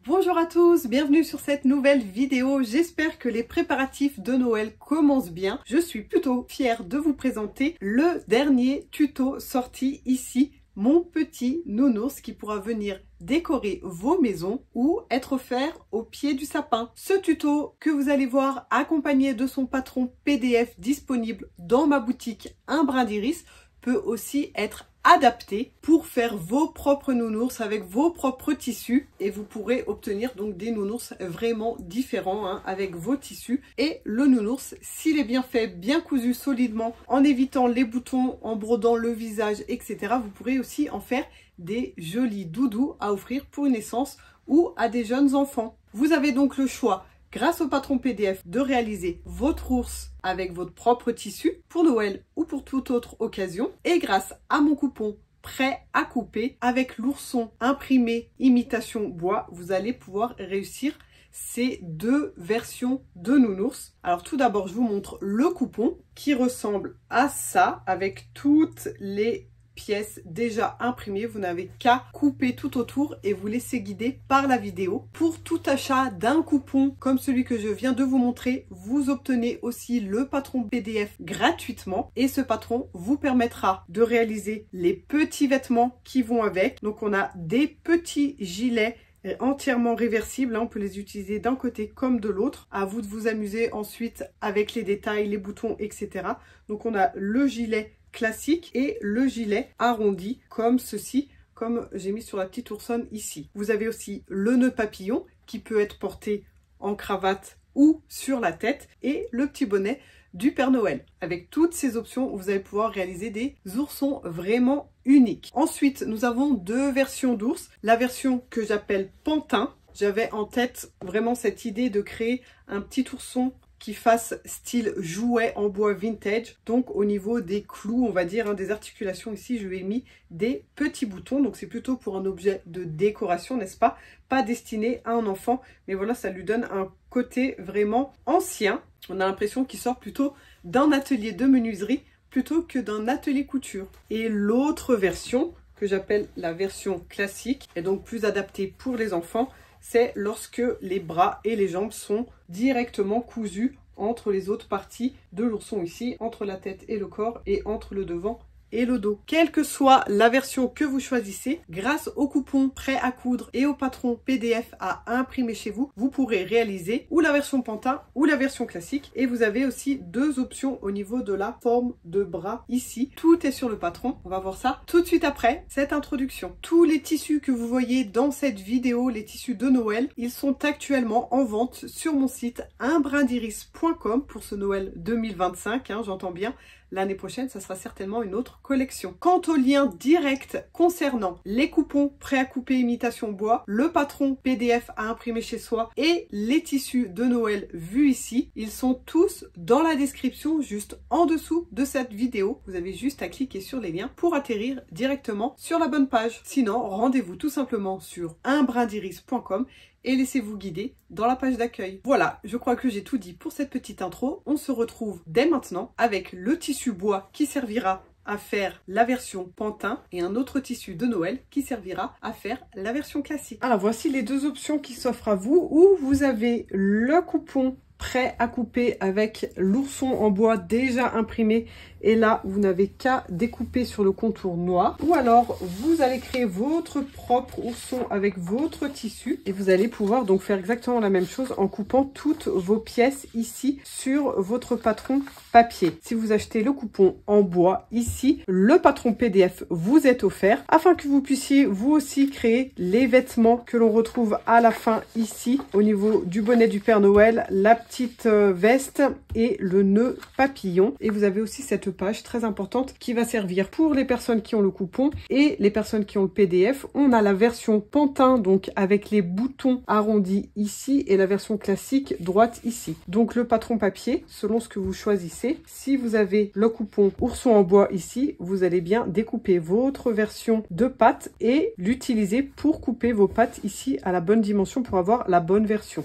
Bonjour à tous, bienvenue sur cette nouvelle vidéo. J'espère que les préparatifs de Noël commencent bien. Je suis plutôt fière de vous présenter le dernier tuto sorti ici, mon petit nounours qui pourra venir décorer vos maisons ou être offert au pied du sapin. Ce tuto que vous allez voir accompagné de son patron PDF disponible dans ma boutique Un Brin d'Iris peut aussi être adapté pour faire vos propres nounours avec vos propres tissus et vous pourrez obtenir donc des nounours vraiment différents avec vos tissus. Et le nounours, s'il est bien fait, bien cousu solidement, en évitant les boutons, en brodant le visage, etc., vous pourrez aussi en faire des jolis doudous à offrir pour une naissance ou à des jeunes enfants. Vous avez donc le choix, grâce au patron PDF, de réaliser votre ours avec votre propre tissu pour Noël ou pour toute autre occasion. Et grâce à mon coupon prêt à couper avec l'ourson imprimé imitation bois, vous allez pouvoir réussir ces deux versions de nounours. Alors tout d'abord, je vous montre le coupon qui ressemble à ça avec toutes les pièces déjà imprimées. Vous n'avez qu'à couper tout autour et vous laisser guider par la vidéo. Pour tout achat d'un coupon comme celui que je viens de vous montrer, vous obtenez aussi le patron PDF gratuitement et ce patron vous permettra de réaliser les petits vêtements qui vont avec. Donc on a des petits gilets entièrement réversibles, on peut les utiliser d'un côté comme de l'autre. À vous de vous amuser ensuite avec les détails, les boutons, etc. Donc on a le gilet classique et le gilet arrondi comme ceci, comme j'ai mis sur la petite oursonne ici. Vous avez aussi le nœud papillon qui peut être porté en cravate ou sur la tête et le petit bonnet du Père Noël. Avec toutes ces options, vous allez pouvoir réaliser des oursons vraiment uniques. Ensuite, nous avons deux versions d'ours. La version que j'appelle pantin. J'avais en tête vraiment cette idée de créer un petit ourson qui fasse style jouet en bois vintage. Donc au niveau des clous, on va dire, des articulations ici, je lui ai mis des petits boutons. Donc c'est plutôt pour un objet de décoration, n'est-ce pas? Pas destiné à un enfant. Mais voilà, ça lui donne un côté vraiment ancien. On a l'impression qu'il sort plutôt d'un atelier de menuiserie plutôt que d'un atelier couture. Et l'autre version, que j'appelle la version classique, est donc plus adaptée pour les enfants. C'est lorsque les bras et les jambes sont directement cousus entre les autres parties de l'ourson ici, entre la tête et le corps et entre le devant et le dos. Quelle que soit la version que vous choisissez, grâce au coupon prêt à coudre et au patron PDF à imprimer chez vous, vous pourrez réaliser ou la version pantin ou la version classique. Et vous avez aussi deux options au niveau de la forme de bras ici. Tout est sur le patron. On va voir ça tout de suite après cette introduction. Tous les tissus que vous voyez dans cette vidéo, les tissus de Noël, ils sont actuellement en vente sur mon site unbrindiris.com pour ce Noël 2025, j'entends bien. L'année prochaine, ça sera certainement une autre collection. Quant au lien direct concernant les coupons prêts à couper imitation bois, le patron PDF à imprimer chez soi et les tissus de Noël vus ici, ils sont tous dans la description juste en dessous de cette vidéo. Vous avez juste à cliquer sur les liens pour atterrir directement sur la bonne page. Sinon, rendez-vous tout simplement sur unbrindiris.com et laissez-vous guider dans la page d'accueil. Voilà, je crois que j'ai tout dit pour cette petite intro. On se retrouve dès maintenant avec le tissu bois qui servira à faire la version pantin et un autre tissu de Noël qui servira à faire la version classique. Alors voici les deux options qui s'offrent à vous, où vous avez le coupon prêt à couper avec l'ourson en bois déjà imprimé et là vous n'avez qu'à découper sur le contour noir, ou alors vous allez créer votre propre ourson avec votre tissu et vous allez pouvoir donc faire exactement la même chose en coupant toutes vos pièces ici sur votre patron papier. Si vous achetez le coupon en bois ici, le patron PDF vous est offert afin que vous puissiez vous aussi créer les vêtements que l'on retrouve à la fin ici au niveau du bonnet du Père Noël, la petite veste et le nœud papillon. Et vous avez aussi cette page très importante qui va servir pour les personnes qui ont le coupon et les personnes qui ont le PDF. On a la version pantin donc avec les boutons arrondis ici et la version classique droite ici. Donc le patron papier selon ce que vous choisissez. Si vous avez le coupon ourson en bois ici, vous allez bien découper votre version de pâte et l'utiliser pour couper vos pâtes ici à la bonne dimension pour avoir la bonne version.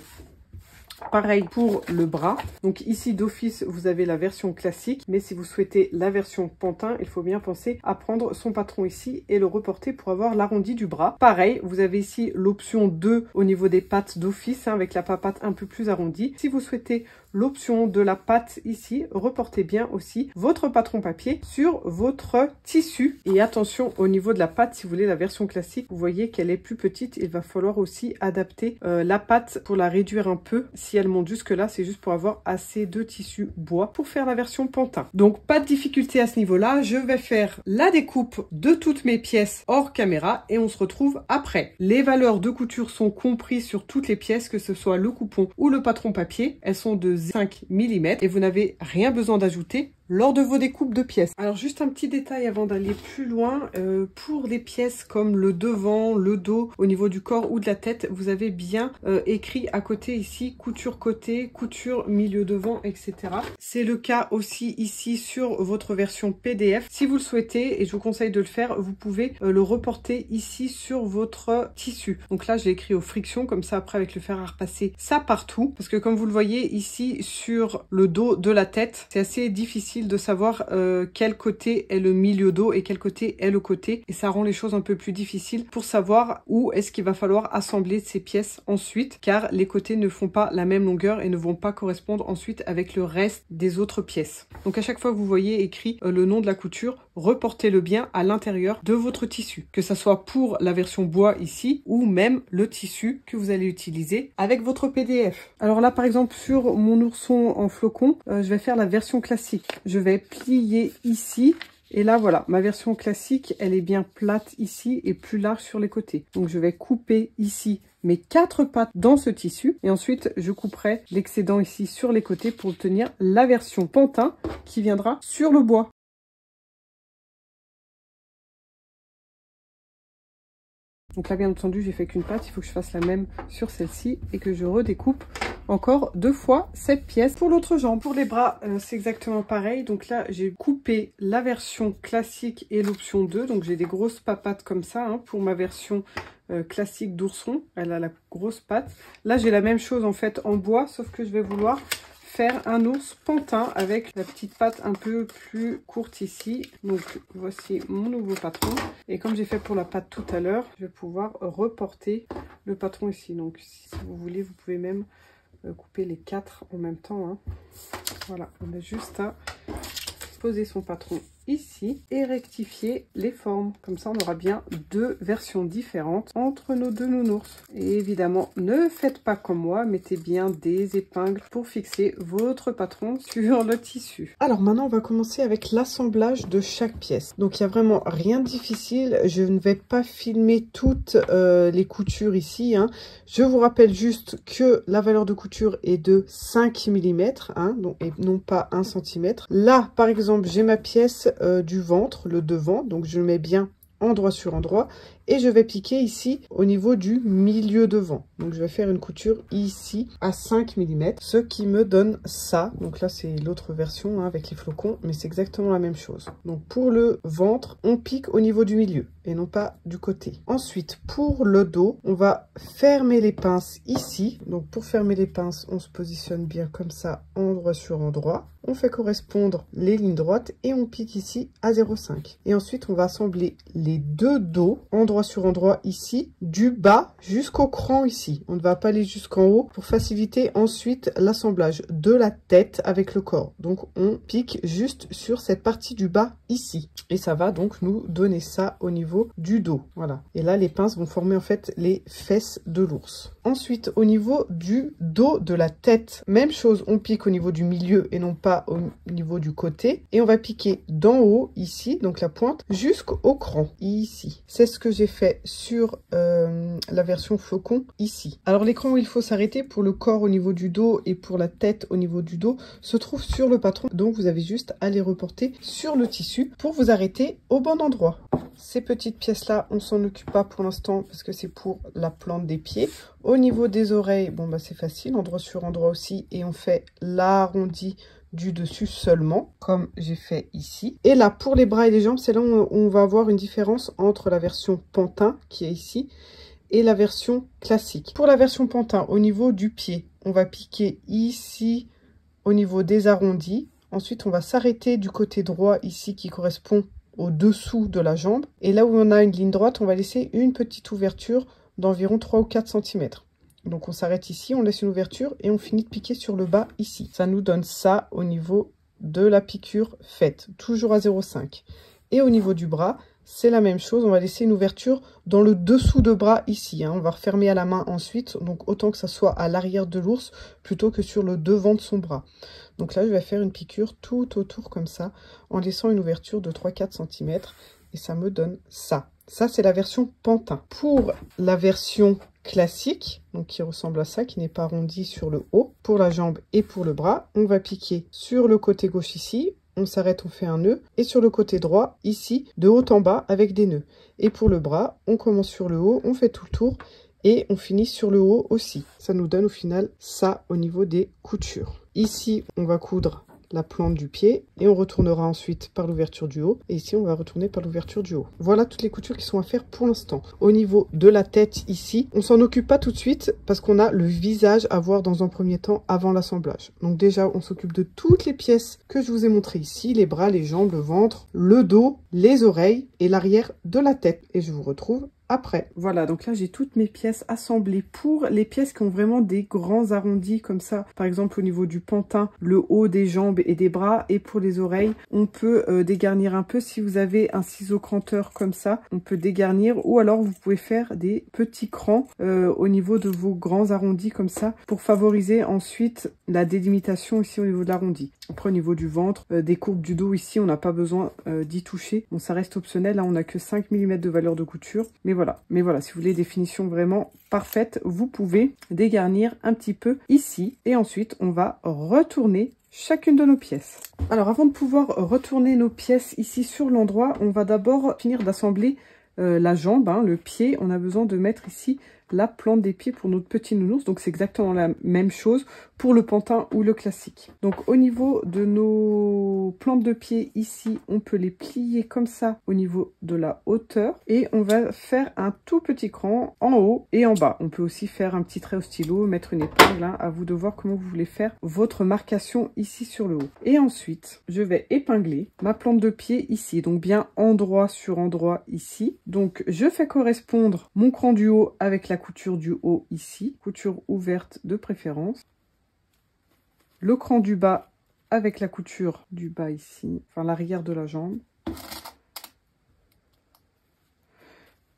Pareil pour le bras. Donc ici d'office, vous avez la version classique. Mais si vous souhaitez la version pantin, il faut bien penser à prendre son patron ici et le reporter pour avoir l'arrondi du bras. Pareil, vous avez ici l'option 2 au niveau des pattes d'office, hein, avec la papate un peu plus arrondie. Si vous souhaitez l'option de la patte ici, reportez bien aussi votre patron papier sur votre tissu. Et attention au niveau de la patte, si vous voulez la version classique, vous voyez qu'elle est plus petite. Il va falloir aussi adapter la patte pour la réduire un peu. Si elle monte jusque là, c'est juste pour avoir assez de tissu bois pour faire la version pantin. Donc pas de difficulté à ce niveau-là. Je vais faire la découpe de toutes mes pièces hors caméra et on se retrouve après. Les valeurs de couture sont comprises sur toutes les pièces, que ce soit le coupon ou le patron papier. Elles sont de 5 mm et vous n'avez rien besoin d'ajouter lors de vos découpes de pièces. Alors juste un petit détail avant d'aller plus loin, pour des pièces comme le devant, le dos, au niveau du corps ou de la tête, vous avez bien écrit à côté ici couture côté, couture milieu devant, etc. C'est le cas aussi ici sur votre version PDF. Si vous le souhaitez, et je vous conseille de le faire, vous pouvez le reporter ici sur votre tissu. Donc là je l'ai écrit aux frictions, comme ça après avec le fer à repasser ça partout, parce que comme vous le voyez ici sur le dos de la tête, c'est assez difficile de savoir quel côté est le milieu dos et quel côté est le côté, et ça rend les choses un peu plus difficiles pour savoir où est-ce qu'il va falloir assembler ces pièces ensuite, car les côtés ne font pas la même longueur et ne vont pas correspondre ensuite avec le reste des autres pièces. Donc à chaque fois que vous voyez écrit le nom de la couture, reportez-le bien à l'intérieur de votre tissu, que ça soit pour la version bois ici ou même le tissu que vous allez utiliser avec votre PDF. Alors là par exemple sur mon ourson en flocon, je vais faire la version classique. Je vais plier ici et là voilà, ma version classique elle est bien plate ici et plus large sur les côtés. Donc je vais couper ici mes 4 pattes dans ce tissu et ensuite je couperai l'excédent ici sur les côtés pour obtenir la version pantin qui viendra sur le bois. Donc là bien entendu j'ai fait qu'une patte, il faut que je fasse la même sur celle-ci et que je redécoupe encore 2 fois cette pièce pour l'autre jambe. Pour les bras c'est exactement pareil. Donc là j'ai coupé la version classique et l'option 2. Donc j'ai des grosses papates comme ça hein, pour ma version classique d'ourson. Elle a la grosse patte. Là j'ai la même chose en fait en bois, sauf que je vais vouloir faire un ours pantin avec la petite patte un peu plus courte ici. Donc voici mon nouveau patron. Et comme j'ai fait pour la patte tout à l'heure, je vais pouvoir reporter le patron ici. Donc si vous voulez, vous pouvez même couper les 4 en même temps. Hein. Voilà, on a juste à poser son patron ici et rectifier les formes. Comme ça, on aura bien 2 versions différentes entre nos 2 nounours. Et évidemment, ne faites pas comme moi, mettez bien des épingles pour fixer votre patron sur le tissu. Alors maintenant, on va commencer avec l'assemblage de chaque pièce. Donc, il n'y a vraiment rien de difficile. Je ne vais pas filmer toutes les coutures ici. Hein. Je vous rappelle juste que la valeur de couture est de 5 mm hein, donc, et non pas 1 cm. Là, par exemple, j'ai ma pièce du ventre, le devant, donc je le mets bien endroit sur endroit et je vais piquer ici au niveau du milieu devant. Donc je vais faire une couture ici à 5 mm, ce qui me donne ça. Donc là c'est l'autre version hein, avec les flocons, mais c'est exactement la même chose. Donc pour le ventre, on pique au niveau du milieu et non pas du côté. Ensuite pour le dos, on va fermer les pinces ici. Donc pour fermer les pinces, on se positionne bien comme ça, endroit sur endroit. On fait correspondre les lignes droites et on pique ici à 0,5. Et ensuite on va assembler les 2 dos, endroit sur endroit ici, du bas jusqu'au cran ici. On ne va pas aller jusqu'en haut pour faciliter ensuite l'assemblage de la tête avec le corps. Donc on pique juste sur cette partie du bas ici. Et ça va donc nous donner ça au niveau du dos. Voilà. Et là les pinces vont former en fait les fesses de l'ours. Ensuite au niveau du dos de la tête, même chose, on pique au niveau du milieu et non pas au niveau du côté. Et on va piquer d'en haut ici, donc la pointe, jusqu'au cran ici. C'est ce que j'ai fait sur la version flocon ici. Alors l'écran où il faut s'arrêter pour le corps au niveau du dos et pour la tête au niveau du dos se trouve sur le patron. Donc vous avez juste à les reporter sur le tissu pour vous arrêter au bon endroit. Ces petites pièces là, on s'en occupe pas pour l'instant parce que c'est pour la plante des pieds. Au niveau des oreilles, bon bah c'est facile, endroit sur endroit aussi, et on fait l'arrondi du dessus seulement, comme j'ai fait ici. Et là, pour les bras et les jambes, c'est là où on va avoir une différence entre la version pantin, qui est ici, et la version classique. Pour la version pantin, au niveau du pied, on va piquer ici au niveau des arrondis. Ensuite, on va s'arrêter du côté droit ici qui correspond au dessous de la jambe. Et là où on a une ligne droite, on va laisser une petite ouverture d'environ 3 ou 4 cm. Donc on s'arrête ici, on laisse une ouverture et on finit de piquer sur le bas ici. Ça nous donne ça au niveau de la piqûre faite, toujours à 0,5. Et au niveau du bras, c'est la même chose, on va laisser une ouverture dans le dessous de bras ici. On va refermer à la main ensuite, donc autant que ça soit à l'arrière de l'ours plutôt que sur le devant de son bras. Donc là, je vais faire une piqûre tout autour comme ça, en laissant une ouverture de 3-4 cm. Et ça me donne ça. Ça, c'est la version pantin. Pour la version classique, donc qui ressemble à ça, qui n'est pas arrondi sur le haut, pour la jambe et pour le bras, on va piquer sur le côté gauche ici, on s'arrête, on fait un nœud, et sur le côté droit, ici, de haut en bas, avec des nœuds. Et pour le bras, on commence sur le haut, on fait tout le tour, et on finit sur le haut aussi. Ça nous donne au final ça au niveau des coutures. Ici, on va coudre la plante du pied et on retournera ensuite par l'ouverture du haut, et ici on va retourner par l'ouverture du haut. Voilà toutes les coutures qui sont à faire pour l'instant. Au niveau de la tête ici, on s'en occupe pas tout de suite parce qu'on a le visage à voir dans un premier temps avant l'assemblage. Donc déjà on s'occupe de toutes les pièces que je vous ai montrées ici, les bras, les jambes, le ventre, le dos, les oreilles et l'arrière de la tête, et je vous retrouve après. Voilà, donc là j'ai toutes mes pièces assemblées pour les pièces qui ont vraiment des grands arrondis comme ça. Par exemple au niveau du pantin, le haut des jambes et des bras, et pour les oreilles, on peut dégarnir un peu. Si vous avez un ciseau cranteur comme ça, on peut dégarnir, ou alors vous pouvez faire des petits crans au niveau de vos grands arrondis comme ça pour favoriser ensuite la délimitation ici au niveau de l'arrondi. Après au niveau du ventre, des courbes du dos ici, on n'a pas besoin d'y toucher. Bon, ça reste optionnel, là on n'a que 5 mm de valeur de couture. Mais voilà, si vous voulez des finitions vraiment parfaites, vous pouvez dégarnir un petit peu ici. Et ensuite, on va retourner chacune de nos pièces. Alors, avant de pouvoir retourner nos pièces ici sur l'endroit, on va d'abord finir d'assembler la jambe, le pied. On a besoin de mettre ici la plante des pieds pour notre petit nounours. Donc, c'est exactement la même chose pour le pantin ou le classique. Donc, au niveau de nos plantes de pied ici, on peut les plier comme ça au niveau de la hauteur. Et on va faire un tout petit cran en haut et en bas. On peut aussi faire un petit trait au stylo, mettre une épingle. À vous de voir comment vous voulez faire votre marcation ici sur le haut. Et ensuite, je vais épingler ma plante de pied ici. Donc, bien endroit sur endroit ici. Donc, je fais correspondre mon cran du haut avec la couture du haut ici, couture ouverte de préférence. Le cran du bas avec la couture du bas ici, enfin l'arrière de la jambe.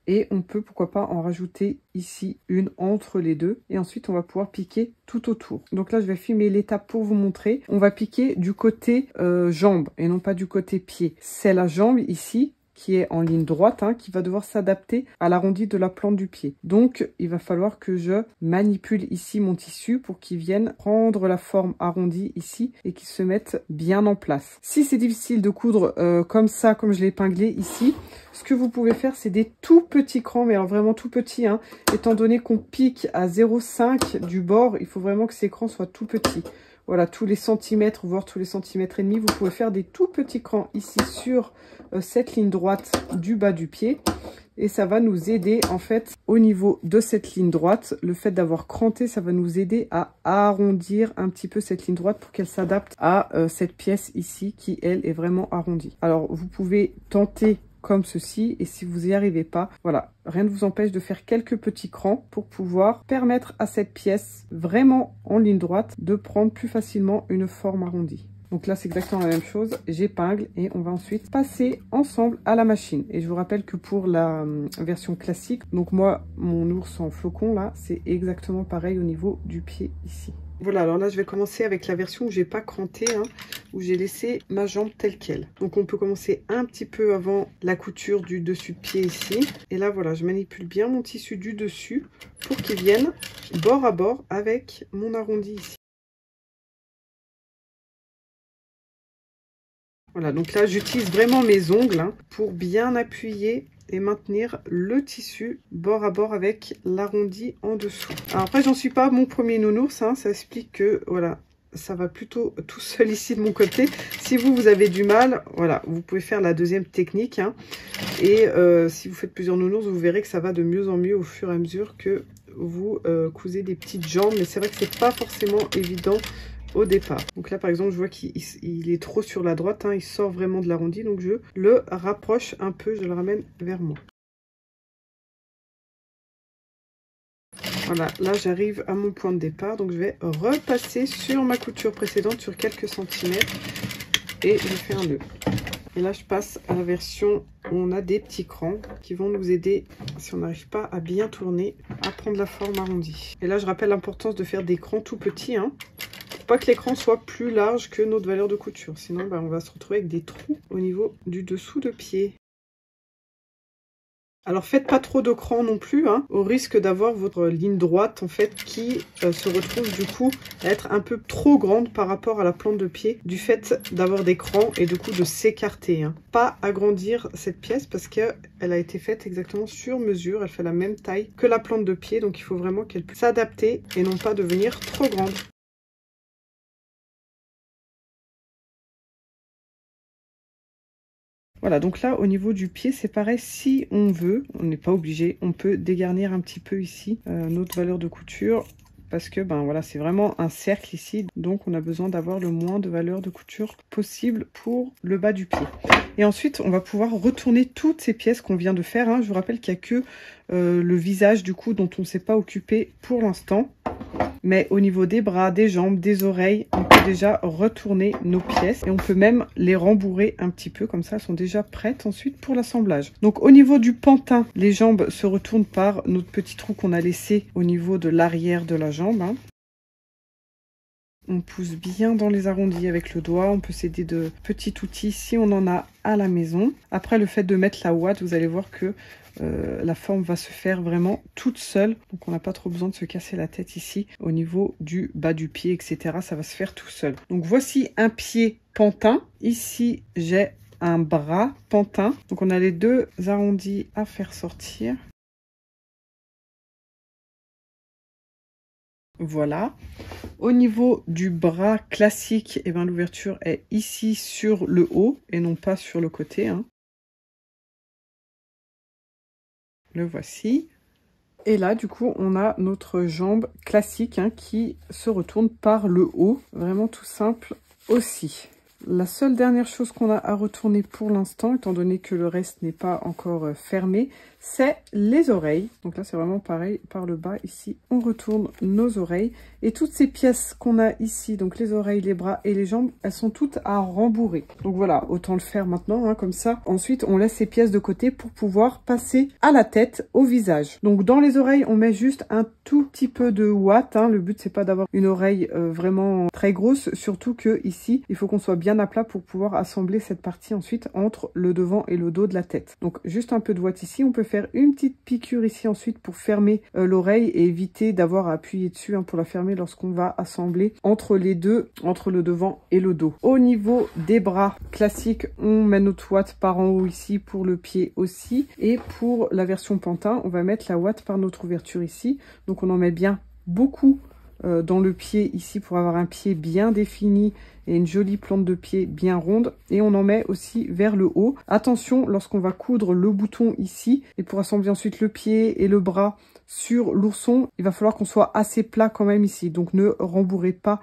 Et on peut, pourquoi pas, en rajouter ici une entre les deux. Et ensuite, on va pouvoir piquer tout autour. Donc là, je vais filmer l'étape pour vous montrer. On va piquer du côté jambe et non pas du côté pied. C'est la jambe ici qui est en ligne droite, qui va devoir s'adapter à l'arrondi de la plante du pied. Donc, il va falloir que je manipule ici mon tissu pour qu'il vienne prendre la forme arrondie ici et qu'il se mette bien en place. Si c'est difficile de coudre comme ça, comme je l'ai épinglé ici, ce que vous pouvez faire, c'est des tout petits crans, mais alors vraiment tout petits, étant donné qu'on pique à 0,5 du bord, il faut vraiment que ces crans soient tout petits. Voilà, tous les centimètres, voire tous les centimètres et demi, vous pouvez faire des tout petits crans ici sur cette ligne droite du bas du pied. Et ça va nous aider, en fait, au niveau de cette ligne droite. Le fait d'avoir cranté, ça va nous aider à arrondir un petit peu cette ligne droite pour qu'elle s'adapte à cette pièce ici qui, elle, est vraiment arrondie. Alors, vous pouvez tenter comme ceci, et si vous n'y arrivez pas, voilà, rien ne vous empêche de faire quelques petits crans pour pouvoir permettre à cette pièce vraiment en ligne droite de prendre plus facilement une forme arrondie. Donc là, c'est exactement la même chose, j'épingle et on va ensuite passer ensemble à la machine. Et je vous rappelle que pour la version classique, donc moi, mon ours en flocon là, c'est exactement pareil au niveau du pied ici. Voilà, alors là, je vais commencer avec la version où j'ai pas cranté, où j'ai laissé ma jambe telle qu'elle. Donc, on peut commencer un petit peu avant la couture du dessus de pied ici. Et là, voilà, je manipule bien mon tissu du dessus pour qu'il vienne bord à bord avec mon arrondi ici. Voilà, donc là, j'utilise vraiment mes ongles pour bien appuyer et maintenir le tissu bord à bord avec l'arrondi en dessous. Alors après, j'en suis pas à mon premier nounours, ça explique que voilà, ça va plutôt tout seul ici de mon côté. Si vous avez du mal, voilà, vous pouvez faire la deuxième technique. Et si vous faites plusieurs nounours, vous verrez que ça va de mieux en mieux au fur et à mesure que vous cousez des petites jambes, mais c'est vrai que c'est pas forcément évident au départ. Donc là par exemple je vois qu'il est trop sur la droite, hein, il sort vraiment de l'arrondi, donc je le rapproche un peu, je le ramène vers moi. Voilà, là j'arrive à mon point de départ, donc je vais repasser sur ma couture précédente sur quelques centimètres et je fais un nœud. Et là je passe à la version où on a des petits crans qui vont nous aider, si on n'arrive pas à bien tourner, à prendre la forme arrondie. Et là je rappelle l'importance de faire des crans tout petits, hein, pour pas que l'écran soit plus large que notre valeur de couture, sinon on va se retrouver avec des trous au niveau du dessous de pied. Alors faites pas trop de crans non plus, hein, au risque d'avoir votre ligne droite en fait qui se retrouve du coup à être un peu trop grande par rapport à la plante de pied du fait d'avoir des crans et du coup de s'écarter. Hein. Pas agrandir cette pièce parce qu'elle a été faite exactement sur mesure, elle fait la même taille que la plante de pied, donc il faut vraiment qu'elle puisse s'adapter et non pas devenir trop grande. Voilà, donc là, au niveau du pied, c'est pareil. Si on veut, on n'est pas obligé, on peut dégarnir un petit peu ici notre valeur de couture. Parce que, ben voilà, c'est vraiment un cercle ici. Donc, on a besoin d'avoir le moins de valeur de couture possible pour le bas du pied. Et ensuite, on va pouvoir retourner toutes ces pièces qu'on vient de faire. Hein. Je vous rappelle qu'il n'y a que le visage, du coup, dont on ne s'est pas occupé pour l'instant. Mais au niveau des bras, des jambes, des oreilles, on peut déjà retourner nos pièces. Et on peut même les rembourrer un petit peu, comme ça elles sont déjà prêtes ensuite pour l'assemblage. Donc au niveau du pantin, les jambes se retournent par notre petit trou qu'on a laissé au niveau de l'arrière de la jambe. Hein. On pousse bien dans les arrondis avec le doigt. On peut s'aider de petits outils si on en a à la maison. Après, le fait de mettre la ouate, vous allez voir que la forme va se faire vraiment toute seule. Donc, on n'a pas trop besoin de se casser la tête ici au niveau du bas du pied, etc. Ça va se faire tout seul. Donc, voici un pied pantin. Ici, j'ai un bras pantin. Donc, on a les deux arrondis à faire sortir. Voilà. Au niveau du bras classique, eh ben, l'ouverture est ici sur le haut et non pas sur le côté. Hein. Le voici. Et là, du coup, on a notre jambe classique hein, qui se retourne par le haut. Vraiment tout simple aussi. La seule dernière chose qu'on a à retourner pour l'instant, étant donné que le reste n'est pas encore fermé, c'est les oreilles. Donc là, c'est vraiment pareil, par le bas, ici, on retourne nos oreilles. Et toutes ces pièces qu'on a ici, donc les oreilles, les bras et les jambes, elles sont toutes à rembourrer. Donc voilà, autant le faire maintenant, hein, comme ça. Ensuite, on laisse ces pièces de côté pour pouvoir passer à la tête, au visage. Donc dans les oreilles, on met juste un tout petit peu de ouate. Hein. Le but, c'est pas d'avoir une oreille vraiment très grosse, surtout que ici, il faut qu'on soit bien à plat pour pouvoir assembler cette partie ensuite entre le devant et le dos de la tête. Donc juste un peu de ouate ici, on peut faire une petite piqûre ici ensuite pour fermer l'oreille et éviter d'avoir à appuyer dessus hein, pour la fermer lorsqu'on va assembler entre les deux, entre le devant et le dos. Au niveau des bras classiques, on met notre ouate par en haut ici pour le pied aussi, et pour la version pantin, on va mettre la ouate par notre ouverture ici. Donc on en met bien beaucoup dans le pied ici pour avoir un pied bien défini et une jolie plante de pied bien ronde, et on en met aussi vers le haut. Attention lorsqu'on va coudre le bouton ici et pour assembler ensuite le pied et le bras sur l'ourson, il va falloir qu'on soit assez plat quand même ici, donc ne rembourrez pas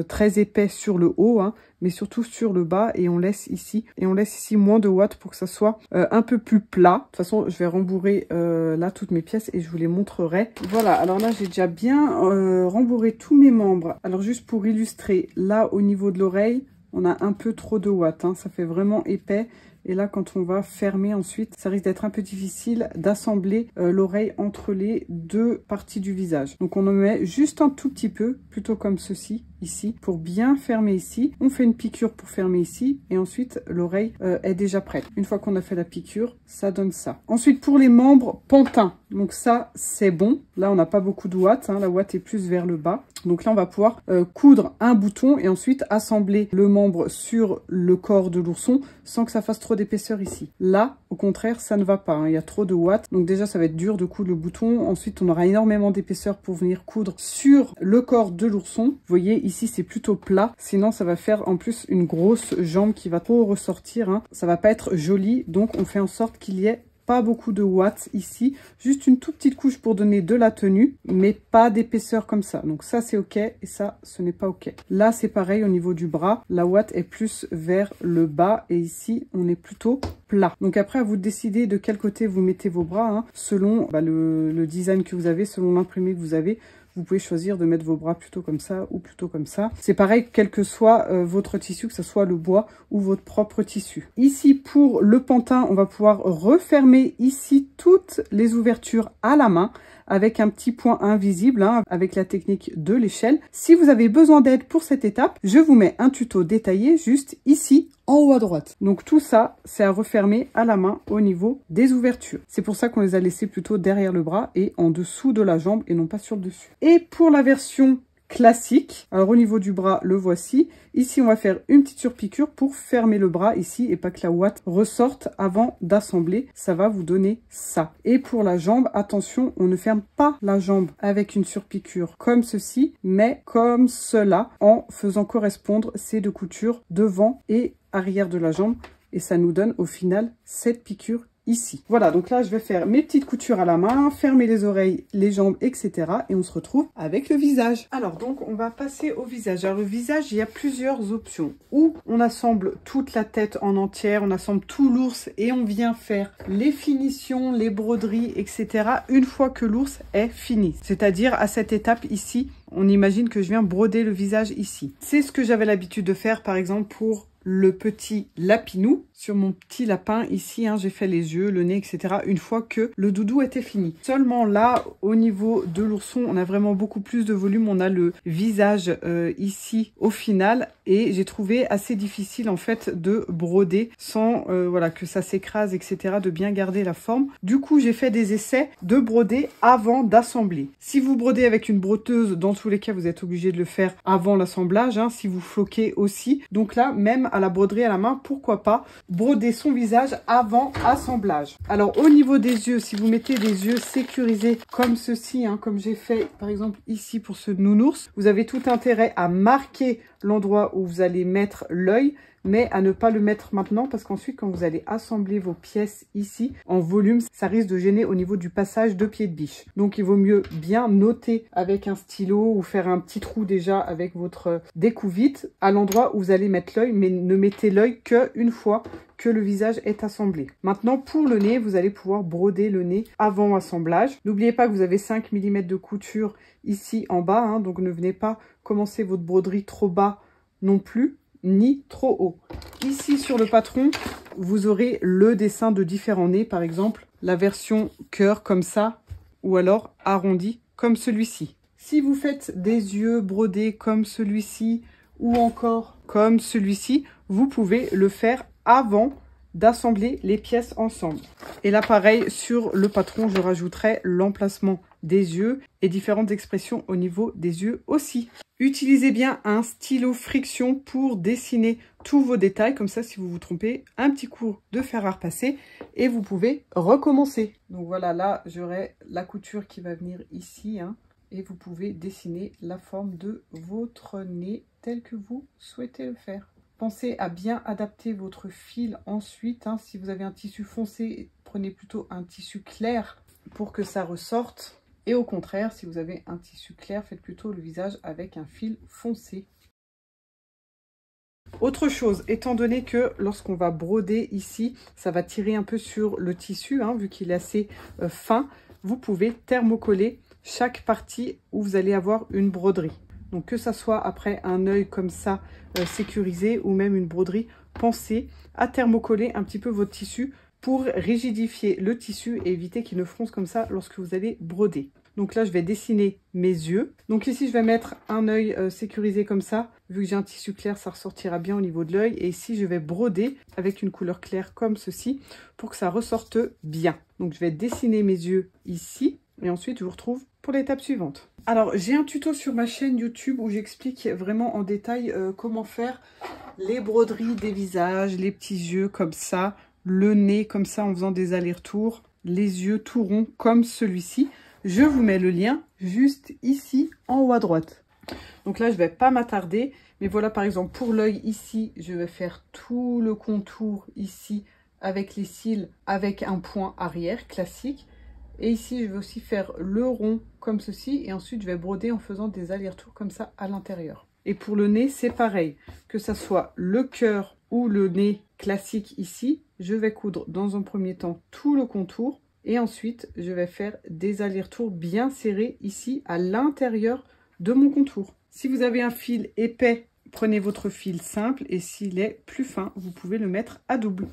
très épais sur le haut, hein, mais surtout sur le bas, et on laisse ici moins de watts pour que ça soit un peu plus plat. De toute façon, je vais rembourrer là toutes mes pièces et je vous les montrerai. Voilà, alors là j'ai déjà bien rembourré tous mes membres. Alors juste pour illustrer, là au niveau de l'oreille, on a un peu trop de watts, hein, ça fait vraiment épais. Et là, quand on va fermer ensuite, ça risque d'être un peu difficile d'assembler l'oreille entre les deux parties du visage. Donc on en met juste un tout petit peu, plutôt comme ceci, ici, pour bien fermer ici. On fait une piqûre pour fermer ici, et ensuite l'oreille est déjà prête. Une fois qu'on a fait la piqûre, ça donne ça. Ensuite, pour les membres pantins, donc ça, c'est bon. Là, on n'a pas beaucoup de watts, hein, la ouate est plus vers le bas. Donc là, on va pouvoir coudre un bouton et ensuite assembler le membre sur le corps de l'ourson sans que ça fasse trop d'épaisseur ici. Là, au contraire, ça ne va pas, hein, il y a trop de watts. Donc déjà, ça va être dur de coudre le bouton. Ensuite, on aura énormément d'épaisseur pour venir coudre sur le corps de l'ourson. Vous voyez, ici, c'est plutôt plat. Sinon, ça va faire en plus une grosse jambe qui va trop ressortir. Hein. Ça va pas être joli. Donc, on fait en sorte qu'il y ait pas beaucoup de watts ici, juste une toute petite couche pour donner de la tenue, mais pas d'épaisseur comme ça. Donc ça c'est ok et ça ce n'est pas ok. Là c'est pareil au niveau du bras, la ouate est plus vers le bas et ici on est plutôt plat. Donc après à vous de décider de quel côté vous mettez vos bras, hein, selon le design que vous avez, selon l'imprimé que vous avez. Vous pouvez choisir de mettre vos bras plutôt comme ça ou plutôt comme ça. C'est pareil, quel que soit votre tissu, que ce soit le bois ou votre propre tissu. Ici, pour le pantin, on va pouvoir refermer ici toutes les ouvertures à la main avec un petit point invisible, hein, avec la technique de l'échelle. Si vous avez besoin d'aide pour cette étape, je vous mets un tuto détaillé juste ici en haut à droite. Donc tout ça, c'est à refermer à la main au niveau des ouvertures. C'est pour ça qu'on les a laissées plutôt derrière le bras et en dessous de la jambe et non pas sur le dessus. Et pour la version classique, alors au niveau du bras, le voici. Ici, on va faire une petite surpiqûre pour fermer le bras ici et pas que la ouate ressorte avant d'assembler. Ça va vous donner ça. Et pour la jambe, attention, on ne ferme pas la jambe avec une surpiqûre comme ceci, mais comme cela, en faisant correspondre ces deux coutures devant et arrière de la jambe. Et ça nous donne au final cette piqûre ici. Voilà, donc là, je vais faire mes petites coutures à la main, fermer les oreilles, les jambes, etc. Et on se retrouve avec le visage. Alors, donc, on va passer au visage. Alors, le visage, il y a plusieurs options. Ou on assemble toute la tête en entière, on assemble tout l'ours et on vient faire les finitions, les broderies, etc. une fois que l'ours est fini. C'est-à-dire, à cette étape ici, on imagine que je viens broder le visage ici. C'est ce que j'avais l'habitude de faire, par exemple, pour le petit lapinou. Sur mon petit lapin ici, hein, j'ai fait les yeux, le nez, etc. une fois que le doudou était fini. Seulement là, au niveau de l'ourson, on a vraiment beaucoup plus de volume. On a le visage ici au final et j'ai trouvé assez difficile en fait de broder sans voilà, que ça s'écrase, etc. de bien garder la forme. Du coup, j'ai fait des essais de broder avant d'assembler. Si vous brodez avec une brodeuse, dans tous les cas, vous êtes obligé de le faire avant l'assemblage. Hein, si vous floquez aussi. Donc là, même à la broderie à la main, pourquoi pas broder son visage avant assemblage. Alors au niveau des yeux, si vous mettez des yeux sécurisés comme ceci, hein, comme j'ai fait par exemple ici pour ce nounours, vous avez tout intérêt à marquer l'endroit où vous allez mettre l'œil, mais à ne pas le mettre maintenant parce qu'ensuite quand vous allez assembler vos pièces ici en volume, ça risque de gêner au niveau du passage de pied de biche. Donc il vaut mieux bien noter avec un stylo ou faire un petit trou déjà avec votre découvite à l'endroit où vous allez mettre l'œil, mais ne mettez l'œil qu'une fois que le visage est assemblé. Maintenant pour le nez, vous allez pouvoir broder le nez avant assemblage. N'oubliez pas que vous avez 5 mm de couture ici en bas, hein, donc ne venez pas commencer votre broderie trop bas non plus, ni trop haut. Ici sur le patron, vous aurez le dessin de différents nez, par exemple la version cœur comme ça, ou alors arrondi comme celui-ci. Si vous faites des yeux brodés comme celui-ci, ou encore comme celui-ci, vous pouvez le faire avant d'assembler les pièces ensemble. Et là pareil, sur le patron, je rajouterai l'emplacement des yeux et différentes expressions au niveau des yeux aussi. Utilisez bien un stylo friction pour dessiner tous vos détails. Comme ça, si vous vous trompez, un petit coup de fer à repasser et vous pouvez recommencer. Donc voilà, là, j'aurai la couture qui va venir ici. Hein, et vous pouvez dessiner la forme de votre nez tel que vous souhaitez le faire. Pensez à bien adapter votre fil ensuite. Hein, si vous avez un tissu foncé, prenez plutôt un tissu clair pour que ça ressorte. Et au contraire, si vous avez un tissu clair, faites plutôt le visage avec un fil foncé. Autre chose, étant donné que lorsqu'on va broder ici, ça va tirer un peu sur le tissu, hein, vu qu'il est assez fin, vous pouvez thermocoller chaque partie où vous allez avoir une broderie. Donc que ça soit après un œil comme ça sécurisé ou même une broderie, pensez à thermocoller un petit peu votre tissu pour rigidifier le tissu et éviter qu'il ne fronce comme ça lorsque vous allez broder. Donc là, je vais dessiner mes yeux. Donc ici, je vais mettre un œil sécurisé comme ça. Vu que j'ai un tissu clair, ça ressortira bien au niveau de l'œil. Et ici, je vais broder avec une couleur claire comme ceci pour que ça ressorte bien. Donc je vais dessiner mes yeux ici. Et ensuite, je vous retrouve pour l'étape suivante. Alors, j'ai un tuto sur ma chaîne YouTube où j'explique vraiment en détail comment faire les broderies des visages, les petits yeux comme ça, le nez comme ça en faisant des allers-retours, les yeux tout ronds comme celui-ci. Je vous mets le lien juste ici en haut à droite. Donc là, je ne vais pas m'attarder. Mais voilà, par exemple, pour l'œil ici, je vais faire tout le contour ici avec les cils avec un point arrière classique. Et ici, je vais aussi faire le rond comme ceci. Et ensuite, je vais broder en faisant des allers-retours comme ça à l'intérieur. Et pour le nez, c'est pareil. Que ça soit le cœur ou le nez classique ici, je vais coudre dans un premier temps tout le contour. Et ensuite, je vais faire des allers-retours bien serrés ici à l'intérieur de mon contour. Si vous avez un fil épais, prenez votre fil simple. Et s'il est plus fin, vous pouvez le mettre à double.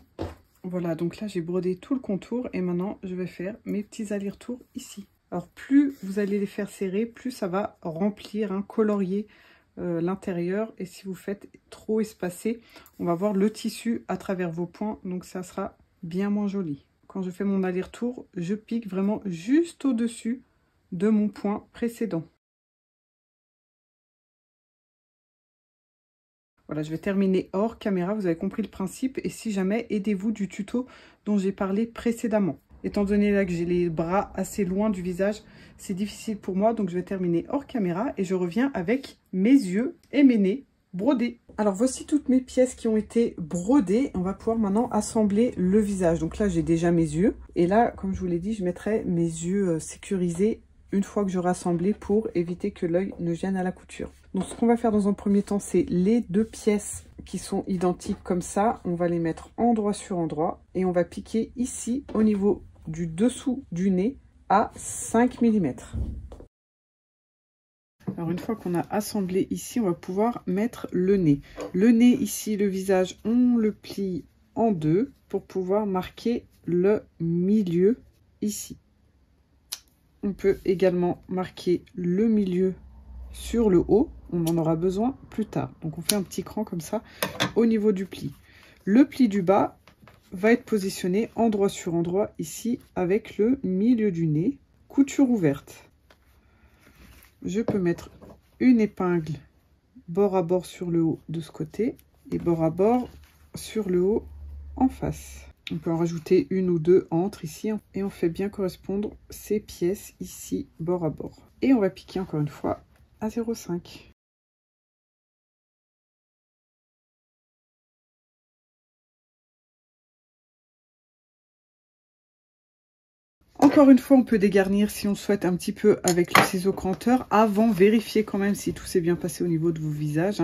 Voilà, donc là j'ai brodé tout le contour et maintenant je vais faire mes petits allers-retours ici. Alors plus vous allez les faire serrer, plus ça va remplir, colorier l'intérieur. Et si vous faites trop espacé, on va voir le tissu à travers vos points, donc ça sera bien moins joli. Quand je fais mon aller-retour, je pique vraiment juste au-dessus de mon point précédent. Voilà, je vais terminer hors caméra, vous avez compris le principe. Et si jamais, aidez-vous du tuto dont j'ai parlé précédemment. Étant donné là que j'ai les bras assez loin du visage, c'est difficile pour moi. Donc je vais terminer hors caméra et je reviens avec mes yeux et mes nez brodés. Alors voici toutes mes pièces qui ont été brodées. On va pouvoir maintenant assembler le visage. Donc là, j'ai déjà mes yeux. Et là, comme je vous l'ai dit, je mettrai mes yeux sécurisés une fois que j'aurai assemblé pour éviter que l'œil ne gêne à la couture. Donc ce qu'on va faire dans un premier temps, c'est les deux pièces qui sont identiques comme ça. On va les mettre endroit sur endroit et on va piquer ici au niveau du dessous du nez à 5 mm. Alors une fois qu'on a assemblé ici, on va pouvoir mettre le nez. Le nez ici, le visage, on le plie en deux pour pouvoir marquer le milieu ici. On peut également marquer le milieu sur le haut. On en aura besoin plus tard. Donc on fait un petit cran comme ça au niveau du pli. Le pli du bas va être positionné endroit sur endroit ici avec le milieu du nez. Couture ouverte. Je peux mettre une épingle bord à bord sur le haut de ce côté et bord à bord sur le haut en face. On peut en rajouter une ou deux entre ici et on fait bien correspondre ces pièces ici bord à bord. Et on va piquer encore une fois à 0,5. Encore une fois, on peut dégarnir si on souhaite un petit peu avec le ciseau cranteur. Avant, vérifiez quand même si tout s'est bien passé au niveau de vos visages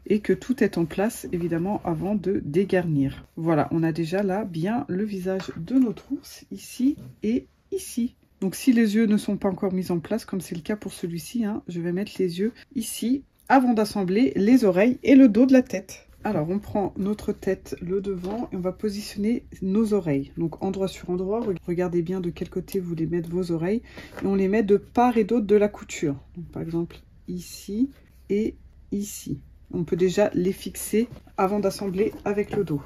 et que tout est en place, évidemment, avant de dégarnir. Voilà, on a déjà là bien le visage de notre ours, ici et ici. Donc, si les yeux ne sont pas encore mis en place, comme c'est le cas pour celui-ci, je vais mettre les yeux ici avant d'assembler les oreilles et le dos de la tête. Alors, on prend notre tête, le devant, et on va positionner nos oreilles. Donc, endroit sur endroit, regardez bien de quel côté vous voulez mettre vos oreilles. Et on les met de part et d'autre de la couture. Donc, par exemple, ici et ici. On peut déjà les fixer avant d'assembler avec le dos.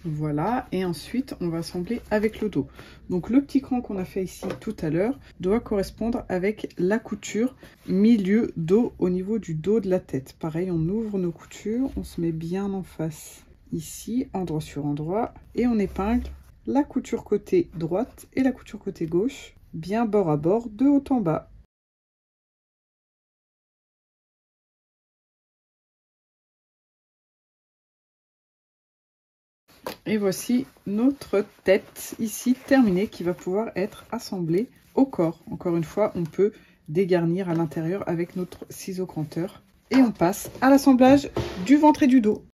Voilà, et ensuite, on va assembler avec le dos. Donc, le petit cran qu'on a fait ici tout à l'heure doit correspondre avec la couture milieu dos au niveau du dos de la tête. Pareil, on ouvre nos coutures, on se met bien en face ici, endroit sur endroit, et on épingle la couture côté droite et la couture côté gauche, bien bord à bord, de haut en bas. Et voici notre tête ici terminée qui va pouvoir être assemblée au corps. Encore une fois, on peut dégarnir à l'intérieur avec notre ciseau cranteur. Et on passe à l'assemblage du ventre et du dos.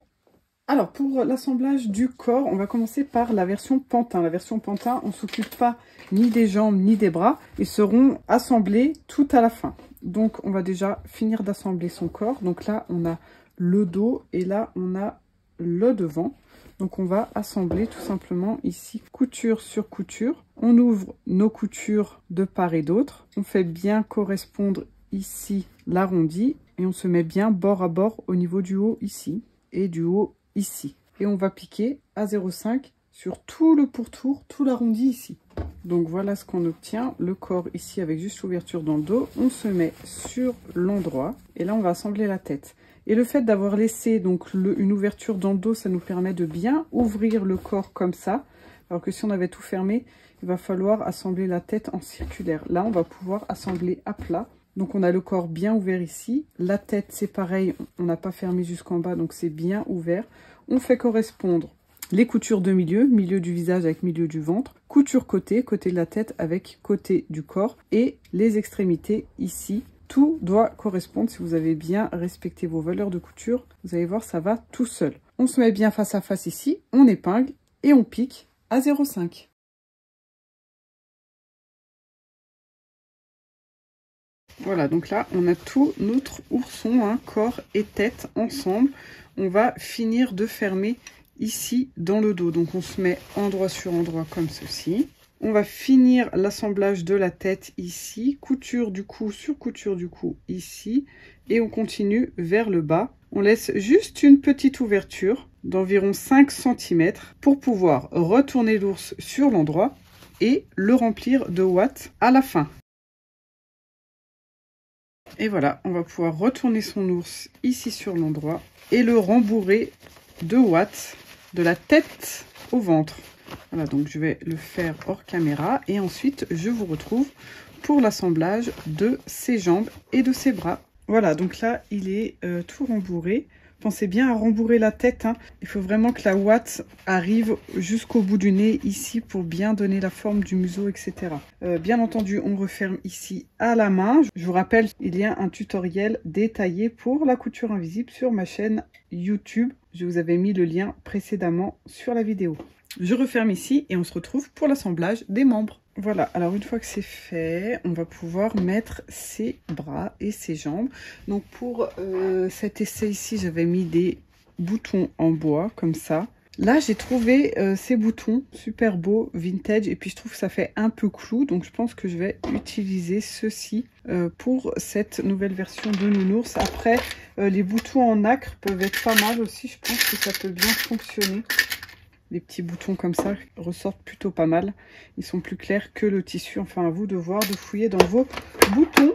Alors pour l'assemblage du corps, on va commencer par la version pantin. La version pantin, on ne s'occupe pas ni des jambes ni des bras. Ils seront assemblés tout à la fin. Donc on va déjà finir d'assembler son corps. Donc là, on a le dos et là, on a le devant. Donc on va assembler tout simplement ici couture sur couture. On ouvre nos coutures de part et d'autre. On fait bien correspondre ici l'arrondi et on se met bien bord à bord au niveau du haut ici et du haut ici. Et on va piquer à 0,5 sur tout le pourtour, tout l'arrondi ici. Donc voilà ce qu'on obtient. Le corps ici avec juste l'ouverture dans le dos. On se met sur l'endroit et là on va assembler la tête. Et le fait d'avoir laissé donc une ouverture dans le dos, ça nous permet de bien ouvrir le corps comme ça. Alors que si on avait tout fermé, il va falloir assembler la tête en circulaire. Là, on va pouvoir assembler à plat. Donc on a le corps bien ouvert ici. La tête, c'est pareil, on n'a pas fermé jusqu'en bas, donc c'est bien ouvert. On fait correspondre les coutures de milieu, milieu du visage avec milieu du ventre, couture côté, côté de la tête avec côté du corps et les extrémités ici. Tout doit correspondre. Si vous avez bien respecté vos valeurs de couture, vous allez voir, ça va tout seul. On se met bien face à face ici, on épingle et on pique à 0,5. Voilà, donc là, on a tout notre ourson, hein, corps et tête ensemble. On va finir de fermer ici dans le dos. Donc, on se met endroit sur endroit comme ceci. On va finir l'assemblage de la tête ici, couture du cou sur couture du cou ici. Et on continue vers le bas. On laisse juste une petite ouverture d'environ 5 cm pour pouvoir retourner l'ours sur l'endroit et le remplir de watts à la fin. Et voilà, on va pouvoir retourner son ours ici sur l'endroit et le rembourrer de watts de la tête au ventre. Voilà, donc je vais le faire hors caméra et ensuite je vous retrouve pour l'assemblage de ses jambes et de ses bras. Voilà, donc là il est tout rembourré. Pensez bien à rembourrer la tête, hein. Il faut vraiment que la ouate arrive jusqu'au bout du nez ici pour bien donner la forme du museau, etc. Bien entendu, on referme ici à la main. Je vous rappelle, il y a un tutoriel détaillé pour la couture invisible sur ma chaîne YouTube. Je vous avais mis le lien précédemment sur la vidéo. Je referme ici et on se retrouve pour l'assemblage des membres. Voilà, alors une fois que c'est fait, on va pouvoir mettre ses bras et ses jambes. Donc pour cet essai ici, j'avais mis des boutons en bois comme ça. Là, j'ai trouvé ces boutons super beaux, vintage, et puis je trouve que ça fait un peu clou. Donc je pense que je vais utiliser ceci pour cette nouvelle version de Nounours. Après, les boutons en nacre peuvent être pas mal aussi. Je pense que ça peut bien fonctionner. Les petits boutons comme ça ressortent plutôt pas mal. Ils sont plus clairs que le tissu. Enfin, à vous de voir, de fouiller dans vos boutons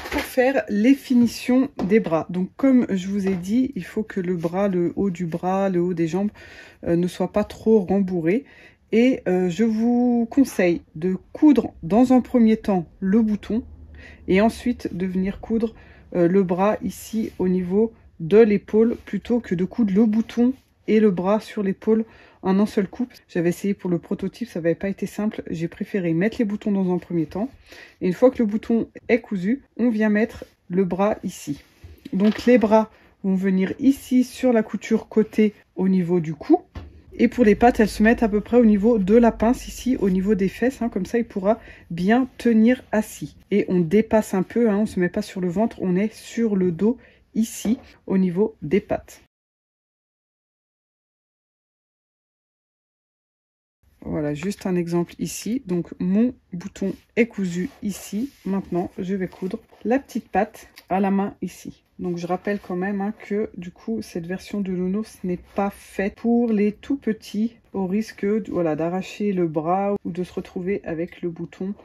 pour faire les finitions des bras. Donc, comme je vous ai dit, il faut que le bras, le haut du bras, le haut des jambes ne soit pas trop rembourré. Et je vous conseille de coudre dans un premier temps le bouton et ensuite de venir coudre le bras ici au niveau de l'épaule plutôt que de coudre le bouton et le bras sur l'épaule en un seul coup. J'avais essayé pour le prototype, ça n'avait pas été simple. J'ai préféré mettre les boutons dans un premier temps. Et une fois que le bouton est cousu, on vient mettre le bras ici. Donc les bras vont venir ici sur la couture côté au niveau du cou. Et pour les pattes, elles se mettent à peu près au niveau de la pince, ici, au niveau des fesses. Hein, comme ça, il pourra bien tenir assis. Et on dépasse un peu, hein, on ne se met pas sur le ventre, on est sur le dos, ici, au niveau des pattes. Voilà, juste un exemple ici. Donc, mon bouton est cousu ici. Maintenant, je vais coudre la petite patte à la main ici. Donc, je rappelle quand même hein, que du coup, cette version de Nounours n'est pas faite pour les tout petits, au risque voilà, d'arracher le bras ou de se retrouver avec le bouton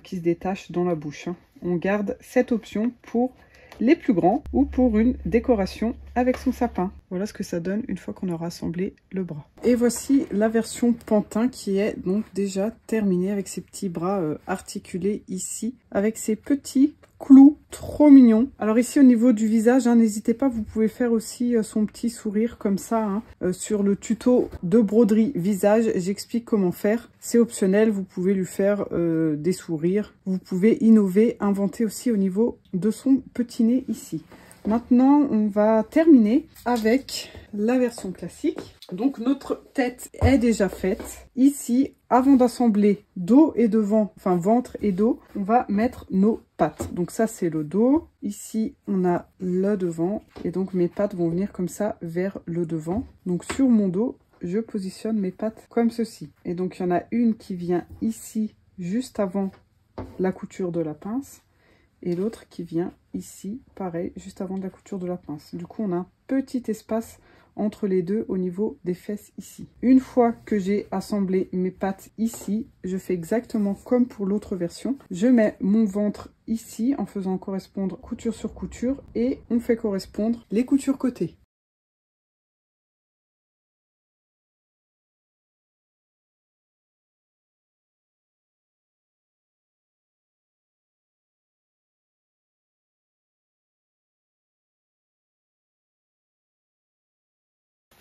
qui se détache dans la bouche. Hein. On garde cette option pour les plus grands ou pour une décoration avec son sapin. Voilà ce que ça donne une fois qu'on aura assemblé le bras. Et voici la version pantin qui est donc déjà terminée avec ses petits bras articulés ici, avec ses petits clous trop mignons. Alors ici au niveau du visage, hein, n'hésitez pas, vous pouvez faire aussi son petit sourire comme ça. Hein, sur le tuto de broderie visage, j'explique comment faire. C'est optionnel, vous pouvez lui faire des sourires. Vous pouvez innover, inventer aussi au niveau de son petit nez ici. Maintenant, on va terminer avec la version classique. Donc, notre tête est déjà faite. Ici, avant d'assembler dos et devant, enfin ventre et dos, on va mettre nos pattes. Donc ça, c'est le dos. Ici, on a le devant. Et donc, mes pattes vont venir comme ça vers le devant. Donc, sur mon dos, je positionne mes pattes comme ceci. Et donc, il y en a une qui vient ici, juste avant la couture de la pince. Et l'autre qui vient ici, pareil, juste avant de la couture de la pince. Du coup, on a un petit espace entre les deux au niveau des fesses ici. Une fois que j'ai assemblé mes pattes ici, je fais exactement comme pour l'autre version. Je mets mon ventre ici en faisant correspondre couture sur couture et on fait correspondre les coutures côté.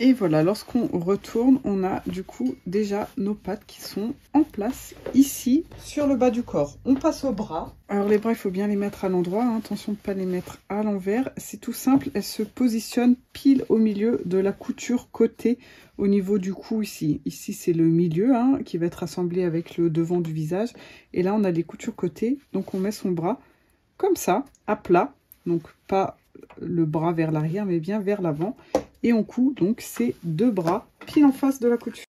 Et voilà, lorsqu'on retourne, on a du coup déjà nos pattes qui sont en place ici sur le bas du corps. On passe aux bras. Alors les bras, il faut bien les mettre à l'endroit, hein. Attention de ne pas les mettre à l'envers. C'est tout simple, elles se positionnent pile au milieu de la couture côté au niveau du cou ici. Ici c'est le milieu hein, qui va être assemblé avec le devant du visage. Et là on a les coutures côté, donc on met son bras comme ça, à plat. Donc pas le bras vers l'arrière mais bien vers l'avant. Et on coud donc ces deux bras pile en face de la couture.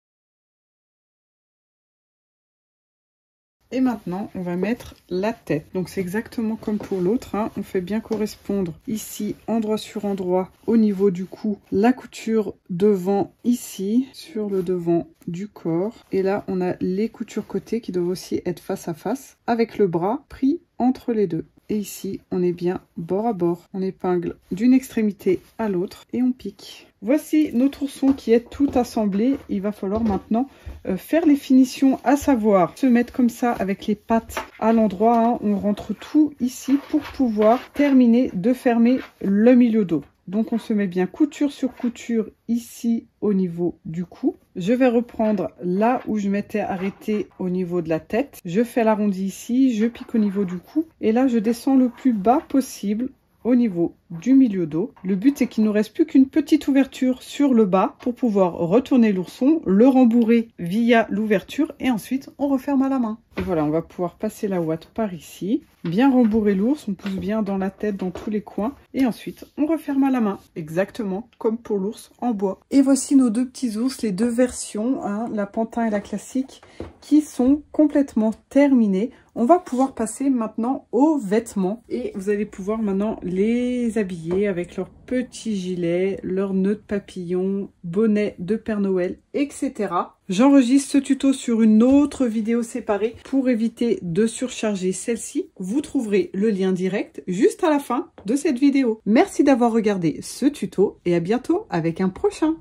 Et maintenant, on va mettre la tête. Donc c'est exactement comme pour l'autre, hein. On fait bien correspondre ici, endroit sur endroit, au niveau du cou, la couture devant ici, sur le devant du corps. Et là, on a les coutures côté qui doivent aussi être face à face, avec le bras pris entre les deux. Et ici, on est bien bord à bord. On épingle d'une extrémité à l'autre et on pique. Voici notre ourson qui est tout assemblé. Il va falloir maintenant faire les finitions, à savoir se mettre comme ça avec les pattes à l'endroit. Hein. On rentre tout ici pour pouvoir terminer de fermer le milieu dos. Donc on se met bien couture sur couture ici au niveau du cou. Je vais reprendre là où je m'étais arrêtée au niveau de la tête. Je fais l'arrondi ici, je pique au niveau du cou. Et là je descends le plus bas possible au niveau du milieu dos. Le but est qu'il ne nous reste plus qu'une petite ouverture sur le bas pour pouvoir retourner l'ourson, le rembourrer via l'ouverture et ensuite on referme à la main. Et voilà, on va pouvoir passer la ouate par ici, bien rembourrer l'ours, on pousse bien dans la tête, dans tous les coins et ensuite on referme à la main, exactement comme pour l'ours en bois. Et voici nos deux petits ours, les deux versions, hein, la pantin et la classique, qui sont complètement terminées. On va pouvoir passer maintenant aux vêtements et vous allez pouvoir maintenant les habiller avec leurs petits gilets, leurs nœuds de papillon, bonnet de Père Noël, etc. J'enregistre ce tuto sur une autre vidéo séparée pour éviter de surcharger celle-ci. Vous trouverez le lien direct juste à la fin de cette vidéo. Merci d'avoir regardé ce tuto et à bientôt avec un prochain.